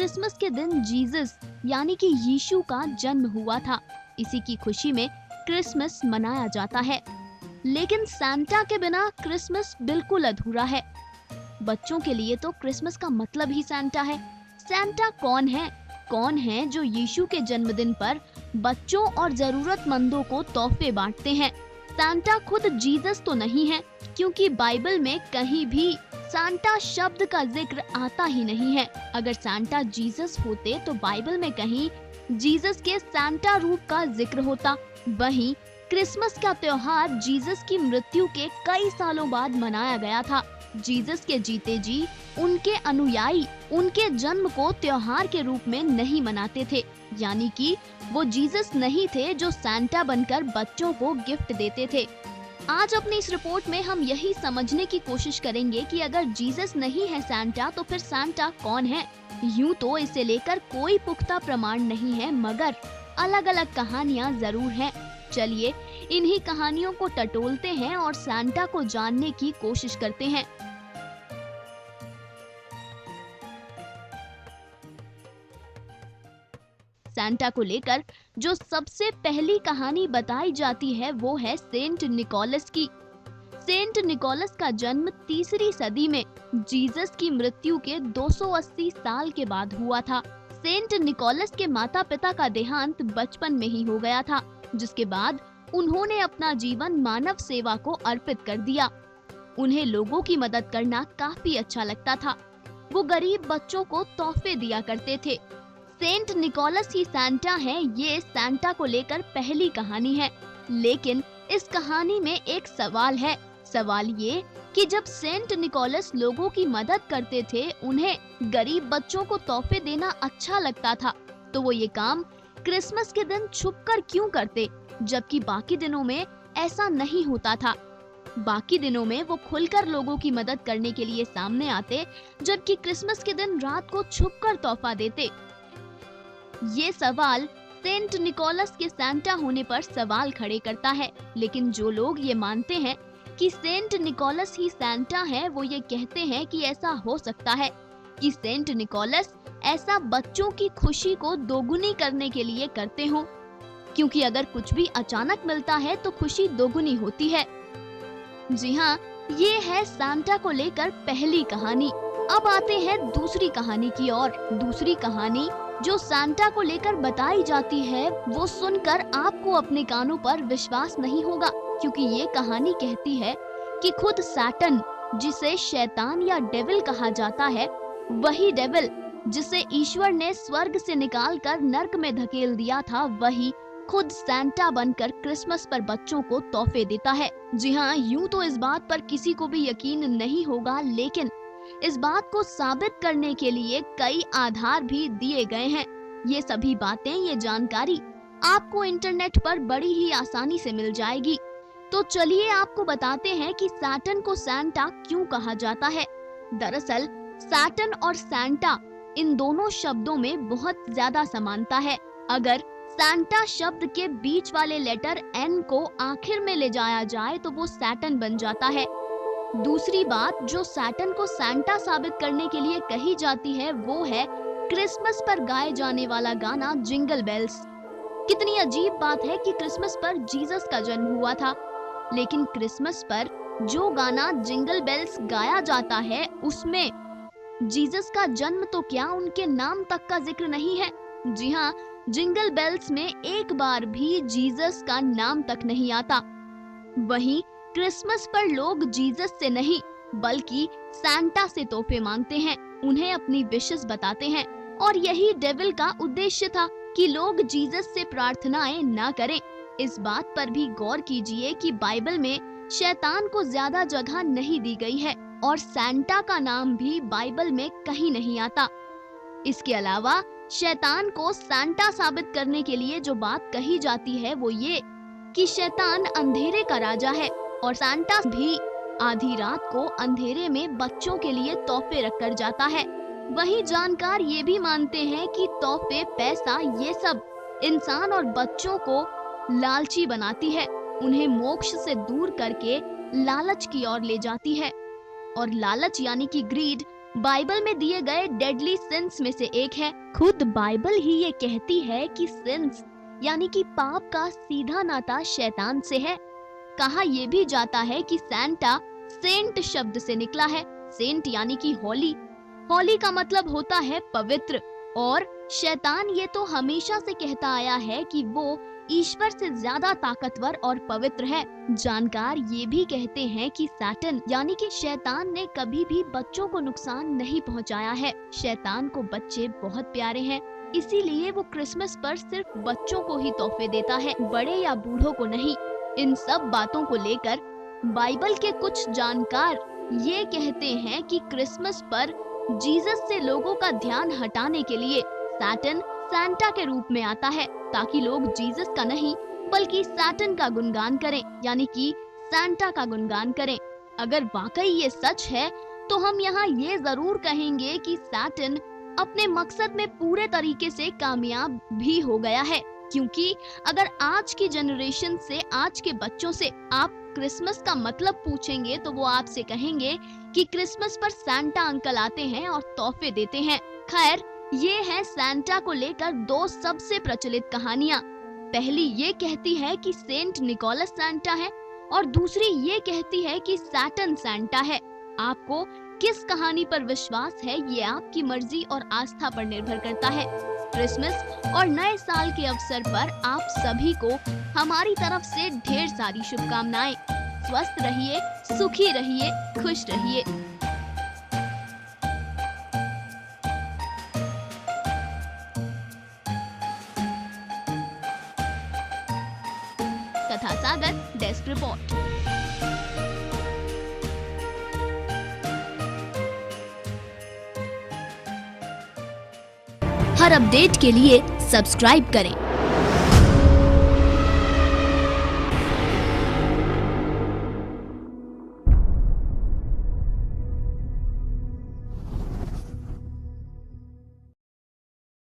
Christmas के दिन Jesus यानी कि यीशु का जन्म हुआ था। इसी की खुशी में क्रिसमस मनाया जाता है। लेकिन सांता के बिना क्रिसमस बिल्कुल अधूरा है। बच्चों के लिए तो क्रिसमस का मतलब ही सांता है। सांता कौन है? कौन है जो यीशु के जन्मदिन पर बच्चों और जरूरतमंदों को तोहफे बांटते हैं? सांता खुद जीसस तो नहीं है, क्योंकि बाइबल में कहीं भी सांता शब्द का जिक्र आता ही नहीं है। अगर सांता जीसस होते तो बाइबल में कहीं जीसस के सांता रूप का जिक्र होता। वहीं क्रिसमस का त्योहार जीसस की मृत्यु के कई सालों बाद मनाया गया था। जीसस के जीते जी उनके अनुयायी उनके जन्म को त्योहार के रूप में नहीं मनाते थे, यानी कि वो जीसस नहीं थे जो सांता बनकर बच्चों को गिफ्ट देते थे। आज अपनी इस रिपोर्ट में हम यही समझने की कोशिश करेंगे कि अगर जीसस नहीं है सांता तो फिर सांता कौन है। यूं तो इसे लेकर कोई पुख्ता प्रमाण नहीं है, मगर अलग-अलग कहानियां जरूर हैं। चलिए इन्हीं कहानियों को टटोलते हैं और सांता को जानने की कोशिश करते हैं। सांता को लेकर जो सबसे पहली कहानी बताई जाती है वो है सेंट निकोलस की। सेंट निकोलस का जन्म तीसरी सदी में जीसस की मृत्यु के 280 साल के बाद हुआ था। सेंट निकोलस के माता-पिता का देहांत बचपन में ही हो गया था, जिसके बाद उन्होंने अपना जीवन मानव सेवा को अर्पित कर दिया। उन्हें लोगों की मदद करना काफी अच्छा लगता था। वो गरीब बच्चों को तोहफे दिया करते थे। सेंट निकोलस ही सांता है, ये सांता को लेकर पहली कहानी है। लेकिन इस कहानी में एक सवाल है। सवाल ये कि जब सेंट निकोलस लोगों की मदद करते थे, उन्हें गरीब बच्चों को तोहफे देना अच्छा लगता था, तो वो ये काम क्रिसमस के दिन छुपकर क्यों करते, जबकि बाकी दिनों में ऐसा नहीं होता था। बाकी दिनों में वो खुलकर लोगों की मदद करने के लिए सामने आते, जबकि क्रिसमस के दिन रात को छुपकर तोहफा देते। ये सवाल सेंट निकोलस के सांता होने पर सवाल खड़े करता है। लेकिन जो लोग ये मानते हैं कि सेंट निकोलस ही सांता है, वो ये कहते हैं कि ऐसा हो सकता है कि सेंट निकोलस ऐसा बच्चों की खुशी को दोगुनी करने के लिए करते हों, क्योंकि अगर कुछ भी अचानक मिलता है तो खुशी दोगुनी होती है। जी हाँ, ये है सांता को लेकर पहली कहानी। अब आते हैं दूसरी कहानी की ओर। दूसरी कहानी जो सांता को लेकर बताई जाती है, वो सुनकर आपको अपने कानों पर विश्वास नहीं होगा, क्योंकि ये कहानी कहती है कि खुद सैटन, जिसे शैतान या डेविल कहा जाता है, वही डेविल जिसे ईश्वर ने स्वर्ग से निकालकर नर्क में धकेल दिया था, वही खुद सांता बनकर क्रिसमस पर बच्चों को तोहफे देता है। जी हाँ, यूं तो इस बात पर किसी को भी यकीन नहीं होगा, लेकिन इस बात को साबित करने के लिए कई आधार भी दिए गए हैं। ये सभी बातें, ये जानकारी आपको इंटरनेट पर बड़ी ही आसानी से मिल जाएगी। तो चलिए आपको बताते हैं कि सैटन को सांता क्यों कहा जाता है। दरअसल सैटन और सांता, इन दोनों शब्दों में बहुत ज्यादा समानता है। अगर सांता शब्द के बीच वाले लेटर एन को आखिर में ले जाया जाए तो वो सैटन बन जाता है। दूसरी बात जो सैटन को सांता साबित करने के लिए कही जाती है, वो है क्रिसमस पर गाए जाने वाला गाना जिंगल बेल्स। कितनी अजीब बात है कि क्रिसमस पर जीसस का जन्म हुआ था, लेकिन क्रिसमस पर जो गाना जिंगल बेल्स गाया जाता है, उसमें जीसस का जन्म तो क्या, उनके नाम तक का जिक्र नहीं है। जी हाँ, जिंगल बेल्स में एक बार भी जीसस का नाम तक नहीं आता। वहीं क्रिसमस पर लोग जीसस से नहीं बल्कि सांता से तोहफे मांगते हैं, उन्हें अपनी विशेस बताते हैं, और यही डेविल का उद्देश्य था कि लोग जीसस से प्रार्थनाएं ना करें। इस बात पर भी गौर कीजिए कि बाइबल में शैतान को ज्यादा जगह नहीं दी गई है और सांता का नाम भी बाइबल में कहीं नहीं आता। इसके अलावा शैतान को सांता साबित करने के लिए जो बात कही जाती है वो ये कि शैतान अंधेरे का राजा है और सांता भी आधी रात को अंधेरे में बच्चों के लिए तोहफे रखकर जाता है। वहीं जानकार ये भी मानते हैं कि तोहफे, पैसा, ये सब इंसान और बच्चों को लालची बनाती है, उन्हें मोक्ष से दूर करके लालच की ओर ले जाती है। और लालच यानी कि ग्रीड बाइबल में दिए गए डेडली सिंस में से एक है। खुद बाइबल ही ये कहती है कि सिंस यानी कि पाप का सीधा नाता शैतान से है। कहा यह भी जाता है कि सैंटा सेंट शब्द से निकला है। सेंट यानी कि होली। होली का मतलब होता है पवित्र, और शैतान ये तो हमेशा से कहता आया है कि वो ईश्वर से ज्यादा ताकतवर और पवित्र है। जानकार ये भी कहते हैं कि सैटन यानी कि शैतान ने कभी भी बच्चों को नुकसान नहीं पहुंचाया है। शैतान को बच्चे बहुत प्यारे हैं, इसीलिए वो क्रिसमस पर सिर्फ बच्चों को ही तोहफे देता है, बड़े या बूढ़ों को नहीं। इन सब बातों को लेकर बाइबल के कुछ जानकार ये कहते हैं कि क्रिसमस पर जीसस से लोगों का ध्यान हटाने के लिए सैटन सैंटा के रूप में आता है, ताकि लोग जीसस का नहीं बल्कि सैटन का गुणगान करें, यानी कि सैंटा का गुणगान करें। अगर वाकई ये सच है तो हम यहाँ ये जरूर कहेंगे कि सैटन अपने मकसद में पूरे तरीके से कामयाब भी हो गया है, क्योंकि अगर आज की जनरेशन से, आज के बच्चों से आप क्रिसमस का मतलब पूछेंगे तो वो आपसे कहेंगे कि क्रिसमस पर सैंटा अंकल आते हैं और तोहफे देते हैं। खैर, ये है सैंटा को लेकर दो सबसे प्रचलित कहानियाँ। पहली ये कहती है कि सेंट निकोलस सैंटा है और दूसरी ये कहती है कि सैटन सैंटा है। आपको किस कहानी पर विश्वास है ये आपकी मर्जी और आस्था पर निर्भर करता है। क्रिसमस और नए साल के अवसर पर आप सभी को हमारी तरफ से ढेर सारी शुभकामनाएं। स्वस्थ रहिए, सुखी रहिए, खुश रहिए। कथा सागर, डेस्क रिपोर्ट। हर अपडेट के लिए सब्सक्राइब करें